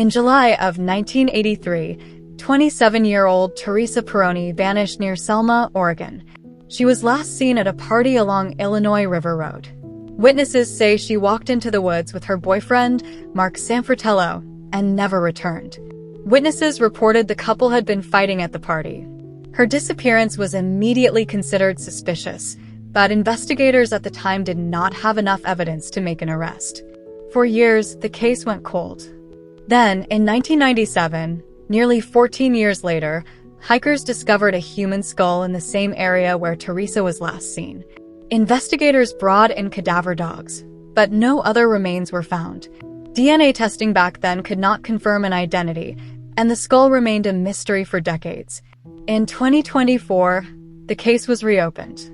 In July of 1983, 27-year-old Teresa Peroni vanished near Selma, Oregon. She was last seen at a party along Illinois River Road. Witnesses say she walked into the woods with her boyfriend, Mark Sanfratello, and never returned. Witnesses reported the couple had been fighting at the party. Her disappearance was immediately considered suspicious, but investigators at the time did not have enough evidence to make an arrest. For years, the case went cold. Then, in 1997, nearly 14 years later, hikers discovered a human skull in the same area where Teresa was last seen. Investigators brought in cadaver dogs, but no other remains were found. DNA testing back then could not confirm an identity, and the skull remained a mystery for decades. In 2024, the case was reopened.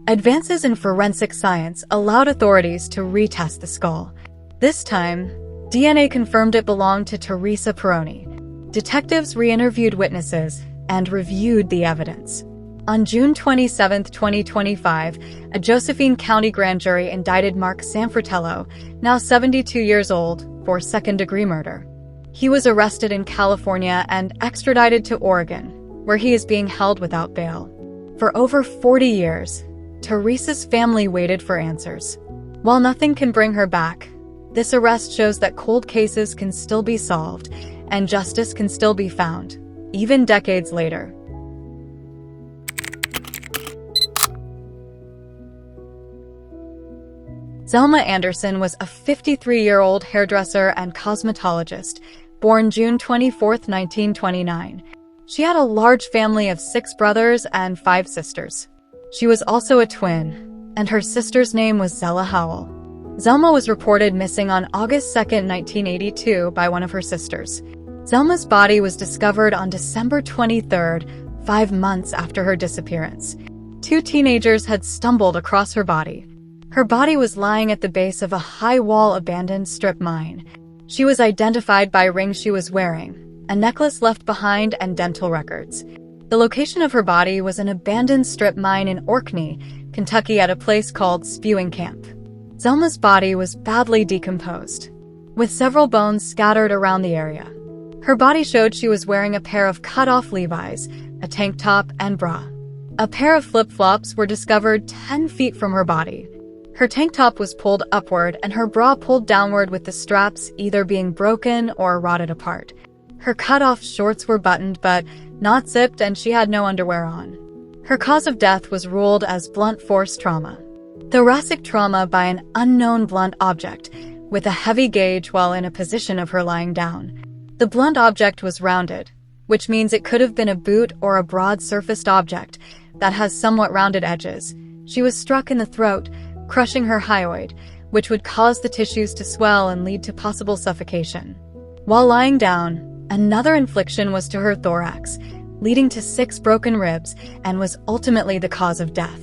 Advances in forensic science allowed authorities to retest the skull. This time, DNA confirmed it belonged to Teresa Peroni. Detectives re-interviewed witnesses and reviewed the evidence. On June 27, 2025, a Josephine County grand jury indicted Mark Sanfratello, now 72 years old, for second-degree murder. He was arrested in California and extradited to Oregon, where he is being held without bail. For over 40 years, Teresa's family waited for answers. While nothing can bring her back, this arrest shows that cold cases can still be solved and justice can still be found, even decades later. Zelma Anderson was a 53-year-old hairdresser and cosmetologist, born June 24, 1929. She had a large family of 6 brothers and 5 sisters. She was also a twin, and her sister's name was Zella Howell. Zelma was reported missing on August 2, 1982 by one of her sisters. Zelma's body was discovered on December 23, 5 months after her disappearance. 2 teenagers had stumbled across her body. Her body was lying at the base of a high-wall abandoned strip mine. She was identified by rings she was wearing, a necklace left behind, and dental records. The location of her body was an abandoned strip mine in Orkney, Kentucky at a place called Spewing Camp. Zelma's body was badly decomposed, with several bones scattered around the area. Her body showed she was wearing a pair of cut-off Levi's, a tank top, and bra. A pair of flip-flops were discovered 10 feet from her body. Her tank top was pulled upward and her bra pulled downward, with the straps either being broken or rotted apart. Her cut-off shorts were buttoned but not zipped, and she had no underwear on. Her cause of death was ruled as blunt force trauma. Thoracic trauma by an unknown blunt object, with a heavy gauge while in a position of her lying down. The blunt object was rounded, which means it could have been a boot or a broad-surfaced object that has somewhat rounded edges. She was struck in the throat, crushing her hyoid, which would cause the tissues to swell and lead to possible suffocation. While lying down, another infliction was to her thorax, leading to 6 broken ribs, and was ultimately the cause of death.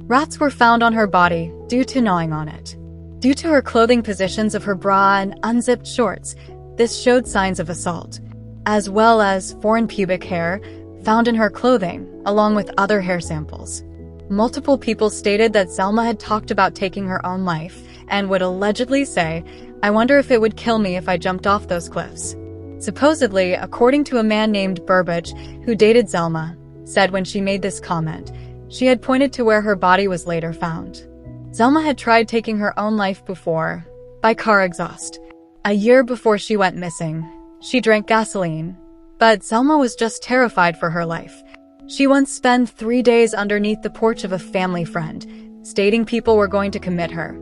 Rats were found on her body due to gnawing on it. Due to her clothing positions of her bra and unzipped shorts, this showed signs of assault, as well as foreign pubic hair found in her clothing, along with other hair samples. Multiple people stated that Zelma had talked about taking her own life and would allegedly say, "I wonder if it would kill me if I jumped off those cliffs." Supposedly, according to a man named Burbage, who dated Zelma, said when she made this comment, she had pointed to where her body was later found. Zelma had tried taking her own life before, by car exhaust. A year before she went missing, she drank gasoline, but Zelma was just terrified for her life. She once spent 3 days underneath the porch of a family friend, stating people were going to commit her.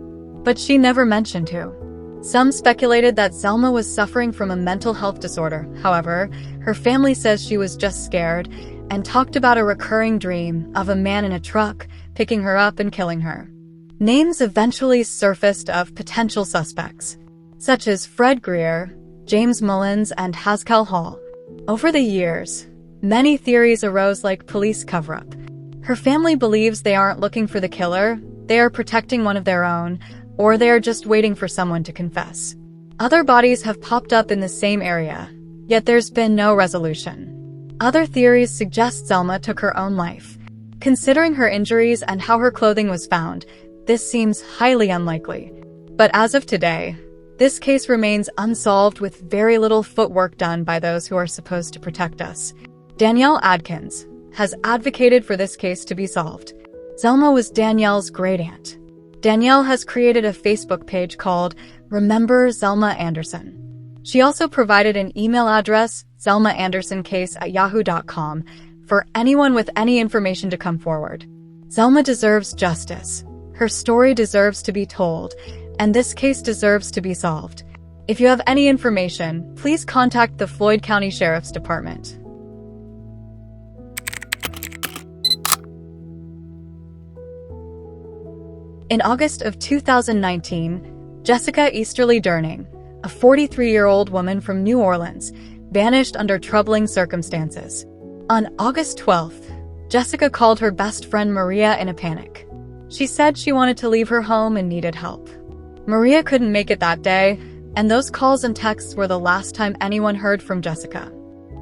But she never mentioned who. Some speculated that Zelma was suffering from a mental health disorder. However, her family says she was just scared and talked about a recurring dream of a man in a truck picking her up and killing her. Names eventually surfaced of potential suspects, such as Fred Greer, James Mullins, and Haskell Hall. Over the years, many theories arose, like police cover-up. Her family believes they aren't looking for the killer, they are protecting one of their own, or they are just waiting for someone to confess. Other bodies have popped up in the same area, yet there's been no resolution. Other theories suggest Zelma took her own life. Considering her injuries and how her clothing was found, this seems highly unlikely. But as of today, This case remains unsolved with very little footwork done by those who are supposed to protect us. Danielle Adkins has advocated for this case to be solved. Zelma was Danielle's great-aunt. Danielle has created a Facebook page called Remember Zelma Anderson. She also provided an email address, zelmaandersoncase@yahoo.com, for anyone with any information to come forward. Zelma deserves justice. Her story deserves to be told, and this case deserves to be solved. If you have any information, please contact the Floyd County Sheriff's Department. In August of 2019, Jessica Easterly Durning, a 43-year-old woman from New Orleans, vanished under troubling circumstances. On August 12th, Jessica called her best friend Maria in a panic. She said she wanted to leave her home and needed help. Maria couldn't make it that day, and those calls and texts were the last time anyone heard from Jessica.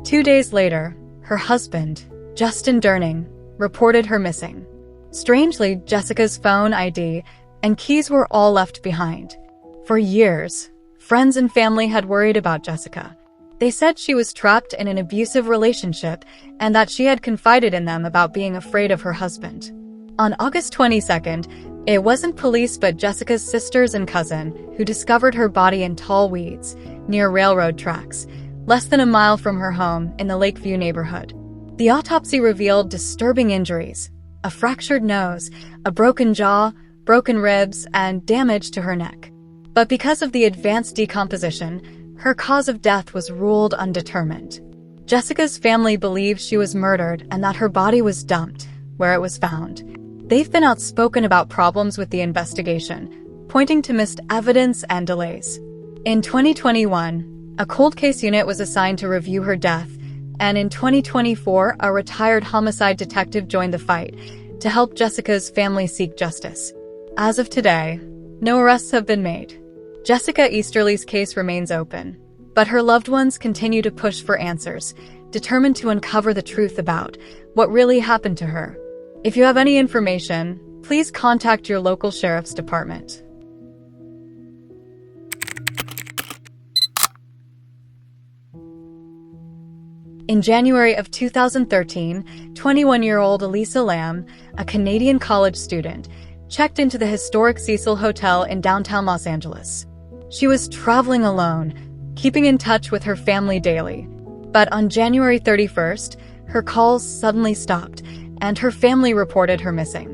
2 days later, her husband, Justin Durning, reported her missing. Strangely, Jessica's phone ID and keys were all left behind. For years, friends and family had worried about Jessica. They said she was trapped in an abusive relationship and that she had confided in them about being afraid of her husband. On August 22nd, it wasn't police but Jessica's sisters and cousin who discovered her body in tall weeds near railroad tracks, less than a mile from her home in the Lakeview neighborhood. The autopsy revealed disturbing injuries: a fractured nose, a broken jaw, broken ribs, and damage to her neck. But because of the advanced decomposition, her cause of death was ruled undetermined. Jessica's family believes she was murdered and that her body was dumped where it was found. They've been outspoken about problems with the investigation, pointing to missed evidence and delays. In 2021, a cold case unit was assigned to review her death, and in 2024, a retired homicide detective joined the fight to help Jessica's family seek justice. As of today, no arrests have been made. Jessica Easterly's case remains open, but her loved ones continue to push for answers, determined to uncover the truth about what really happened to her. If you have any information, please contact your local sheriff's department. In January of 2013, 21-year-old Elisa Lam, a Canadian college student, checked into the historic Cecil Hotel in downtown Los Angeles. She was traveling alone, keeping in touch with her family daily. But on January 31st, her calls suddenly stopped, and her family reported her missing.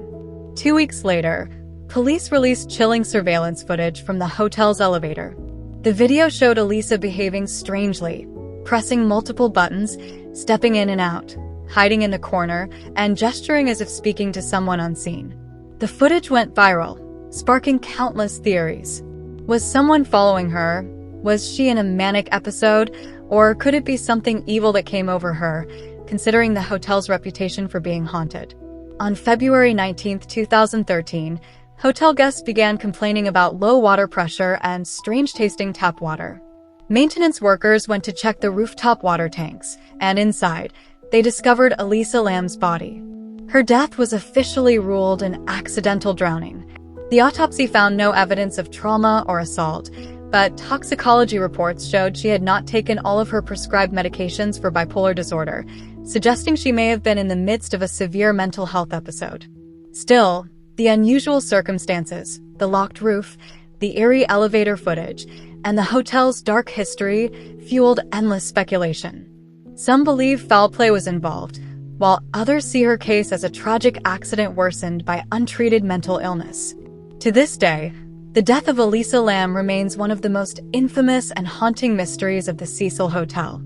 2 weeks later, police released chilling surveillance footage from the hotel's elevator. The video showed Elisa behaving strangely, pressing multiple buttons, stepping in and out, hiding in the corner, and gesturing as if speaking to someone unseen. The footage went viral, sparking countless theories. Was someone following her? Was she in a manic episode? Or could it be something evil that came over her, considering the hotel's reputation for being haunted? On February 19, 2013, hotel guests began complaining about low water pressure and strange-tasting tap water. Maintenance workers went to check the rooftop water tanks, and inside, they discovered Elisa Lam's body. Her death was officially ruled an accidental drowning. The autopsy found no evidence of trauma or assault, but toxicology reports showed she had not taken all of her prescribed medications for bipolar disorder, suggesting she may have been in the midst of a severe mental health episode. Still, the unusual circumstances, the locked roof, the eerie elevator footage, and the hotel's dark history fueled endless speculation. Some believe foul play was involved, while others see her case as a tragic accident worsened by untreated mental illness. To this day, the death of Elisa Lam remains one of the most infamous and haunting mysteries of the Cecil Hotel.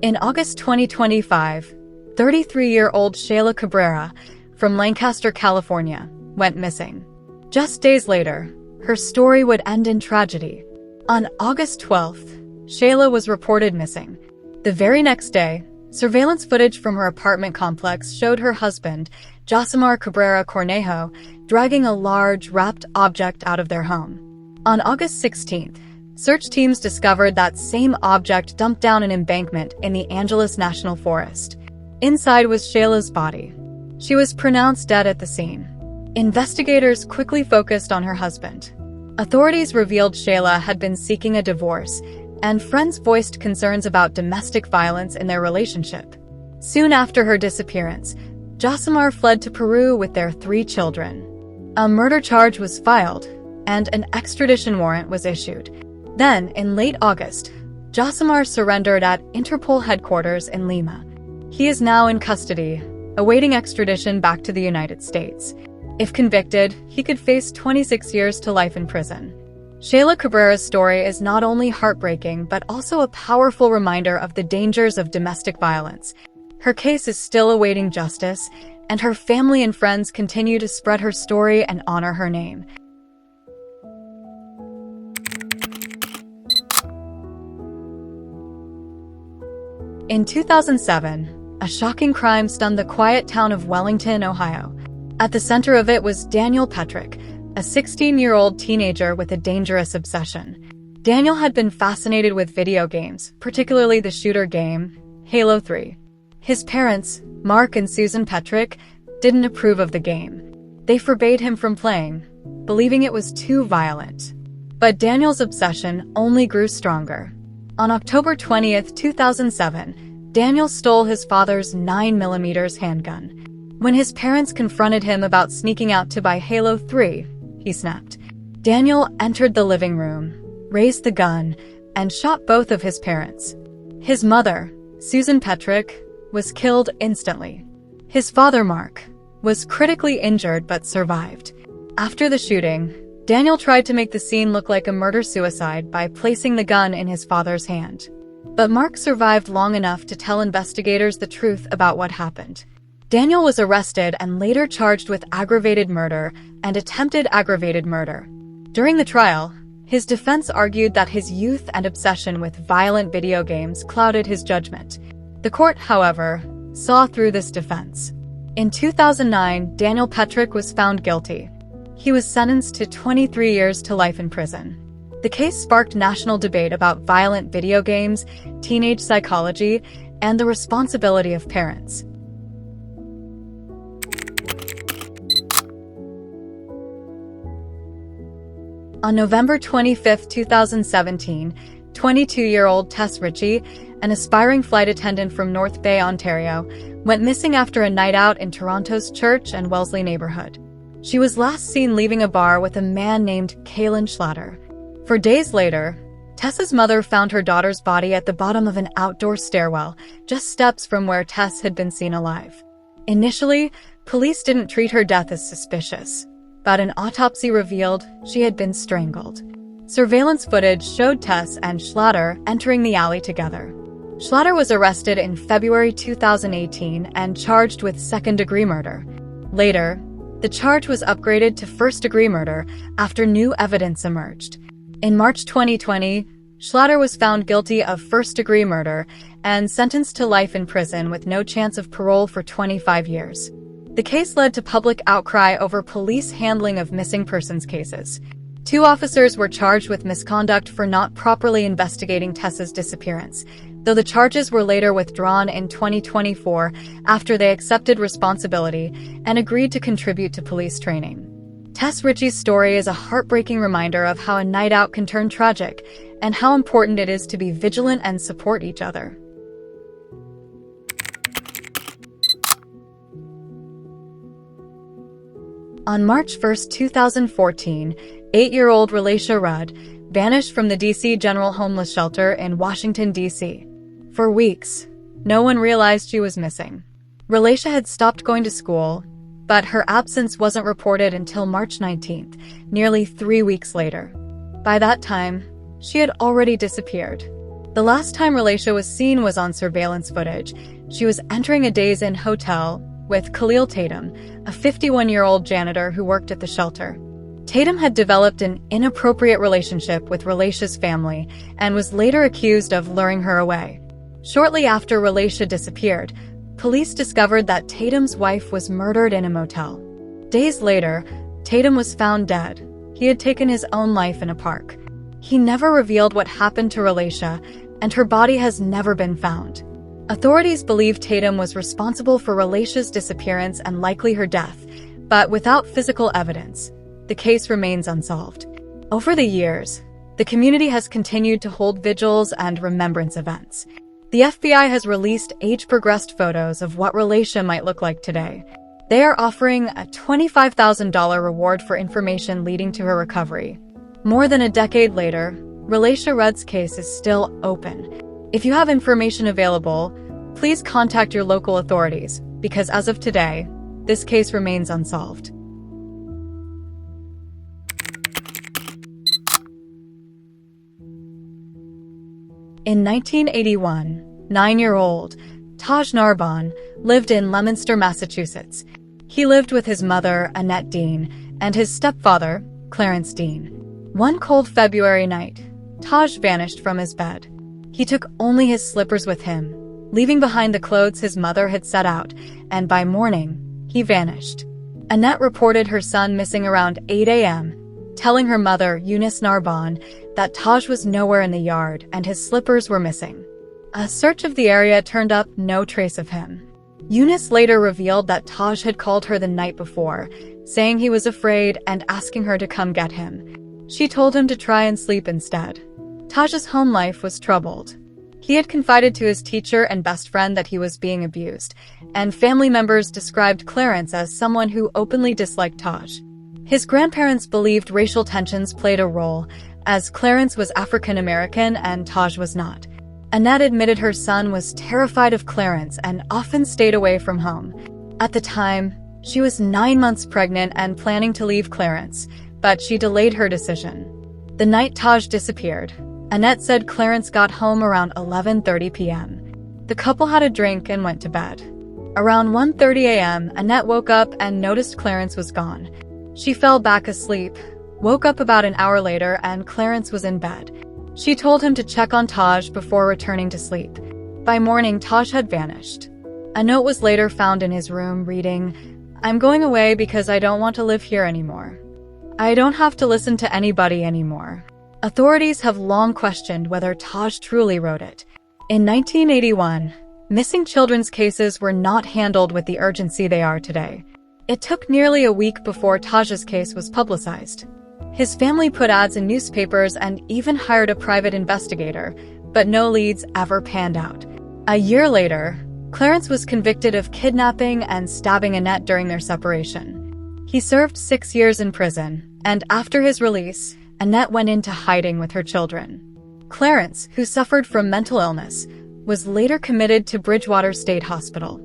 In August 2025, 33-year-old Shayla Cabrera from Lancaster, California, went missing. Just days later, her story would end in tragedy. On August 12th, Shayla was reported missing. The very next day, surveillance footage from her apartment complex showed her husband, Josimar Cabrera Cornejo, dragging a large, wrapped object out of their home. On August 16th, search teams discovered that same object dumped down an embankment in the Angeles National Forest. Inside was Shayla's body. She was pronounced dead at the scene. Investigators quickly focused on her husband. Authorities revealed Shayla had been seeking a divorce, and friends voiced concerns about domestic violence in their relationship. Soon after her disappearance, Josimar fled to Peru with their 3 children. A murder charge was filed, and an extradition warrant was issued. Then, in late August, Josimar surrendered at Interpol headquarters in Lima. He is now in custody, awaiting extradition back to the United States. If convicted, he could face 26 years to life in prison. Shayla Cabrera's story is not only heartbreaking, but also a powerful reminder of the dangers of domestic violence. Her case is still awaiting justice, and her family and friends continue to spread her story and honor her name. In 2007, a shocking crime stunned the quiet town of Wellington, Ohio. At the center of it was Daniel Petrick, a 16-year-old teenager with a dangerous obsession. Daniel had been fascinated with video games, particularly the shooter game, Halo 3. His parents, Mark and Susan Petrick, didn't approve of the game. They forbade him from playing, believing it was too violent. But Daniel's obsession only grew stronger. On October 20th, 2007, Daniel stole his father's 9mm handgun. When his parents confronted him about sneaking out to buy Halo 3, he snapped. Daniel entered the living room, raised the gun, and shot both of his parents. His mother, Susan Petrick, was killed instantly. His father, Mark, was critically injured but survived. After the shooting, Daniel tried to make the scene look like a murder-suicide by placing the gun in his father's hand. But Mark survived long enough to tell investigators the truth about what happened. Daniel was arrested and later charged with aggravated murder and attempted aggravated murder. During the trial, his defense argued that his youth and obsession with violent video games clouded his judgment. The court, however, saw through this defense. In 2009, Daniel Petrick was found guilty. He was sentenced to 23 years to life in prison. The case sparked national debate about violent video games, teenage psychology, and the responsibility of parents. On November 25, 2017, 22-year-old Tess Ritchie, an aspiring flight attendant from North Bay, Ontario, went missing after a night out in Toronto's Church and Wellesley neighborhood. She was last seen leaving a bar with a man named Kalen Schlatter. For days later, Tess's mother found her daughter's body at the bottom of an outdoor stairwell, just steps from where Tess had been seen alive. Initially, police didn't treat her death as suspicious, but an autopsy revealed she had been strangled. Surveillance footage showed Tess and Schlatter entering the alley together. Schlatter was arrested in February 2018 and charged with second-degree murder. Later, the charge was upgraded to first-degree murder after new evidence emerged. In March 2020, Schlatter was found guilty of first-degree murder and sentenced to life in prison with no chance of parole for 25 years. The case led to public outcry over police handling of missing persons cases. 2 officers were charged with misconduct for not properly investigating Tess's disappearance, though the charges were later withdrawn in 2024 after they accepted responsibility and agreed to contribute to police training. Tess Ritchie's story is a heartbreaking reminder of how a night out can turn tragic and how important it is to be vigilant and support each other. On March 1, 2014, 8-year-old Relisha Rudd vanished from the D.C. General Homeless Shelter in Washington, D.C. For weeks, no one realized she was missing. Relisha had stopped going to school, but her absence wasn't reported until March 19th, nearly 3 weeks later. By that time, she had already disappeared. The last time Relisha was seen was on surveillance footage. She was entering a Days Inn hotel with Khalil Tatum, a 51-year-old janitor who worked at the shelter. Tatum had developed an inappropriate relationship with Relisha's family and was later accused of luring her away. Shortly after Relisha disappeared, police discovered that Tatum's wife was murdered in a motel. Days later, Tatum was found dead. He had taken his own life in a park. He never revealed what happened to Relisha, and her body has never been found. Authorities believe Tatum was responsible for Relisha's disappearance and likely her death, but without physical evidence, the case remains unsolved. Over the years, the community has continued to hold vigils and remembrance events. The FBI has released age-progressed photos of what Relisha might look like today. They are offering a $25,000 reward for information leading to her recovery. More than a decade later, Relisha Rudd's case is still open. If you have information available, please contact your local authorities, because as of today, this case remains unsolved. In 1981, 9-year-old Taj Narbonne lived in Leominster, Massachusetts. He lived with his mother, Annette Dean, and his stepfather, Clarence Dean. One cold February night, Taj vanished from his bed. He took only his slippers with him, leaving behind the clothes his mother had set out, and by morning, he vanished. Annette reported her son missing around 8 a.m., telling her mother, Eunice Narbonne, that Taj was nowhere in the yard and his slippers were missing. A search of the area turned up no trace of him. Eunice later revealed that Taj had called her the night before, saying he was afraid and asking her to come get him. She told him to try and sleep instead. Taj's home life was troubled. He had confided to his teacher and best friend that he was being abused, and family members described Clarence as someone who openly disliked Taj. His grandparents believed racial tensions played a role, as Clarence was African American and Taj was not. Annette admitted her son was terrified of Clarence and often stayed away from home. At the time, she was 9 months pregnant and planning to leave Clarence, but she delayed her decision. The night Taj disappeared, Annette said Clarence got home around 11:30 p.m. The couple had a drink and went to bed. Around 1:30 a.m., Annette woke up and noticed Clarence was gone. She fell back asleep, woke up about an hour later, and Clarence was in bed. She told him to check on Taj before returning to sleep. By morning, Taj had vanished. A note was later found in his room reading, "I'm going away because I don't want to live here anymore. I don't have to listen to anybody anymore." Authorities have long questioned whether Taj truly wrote it. In 1981, missing children's cases were not handled with the urgency they are today. It took nearly a week before Taj's case was publicized. His family put ads in newspapers and even hired a private investigator, but no leads ever panned out. A year later, Clarence was convicted of kidnapping and stabbing Annette during their separation. He served 6 years in prison, and after his release, Annette went into hiding with her children. Clarence, who suffered from mental illness, was later committed to Bridgewater State Hospital.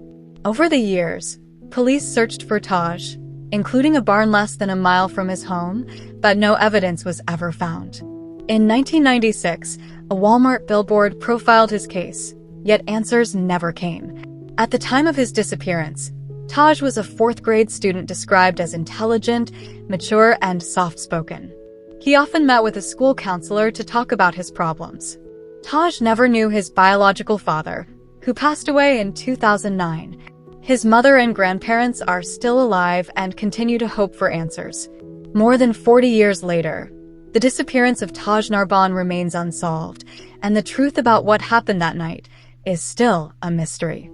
Over the years, police searched for Taj, including a barn less than a mile from his home, but no evidence was ever found. In 1996, a Walmart billboard profiled his case, yet answers never came. At the time of his disappearance, Taj was a 4th-grade student described as intelligent, mature, and soft-spoken. He often met with a school counselor to talk about his problems. Taj never knew his biological father, who passed away in 2009. His mother and grandparents are still alive and continue to hope for answers. More than 40 years later, the disappearance of Taj Narbonne remains unsolved, and the truth about what happened that night is still a mystery.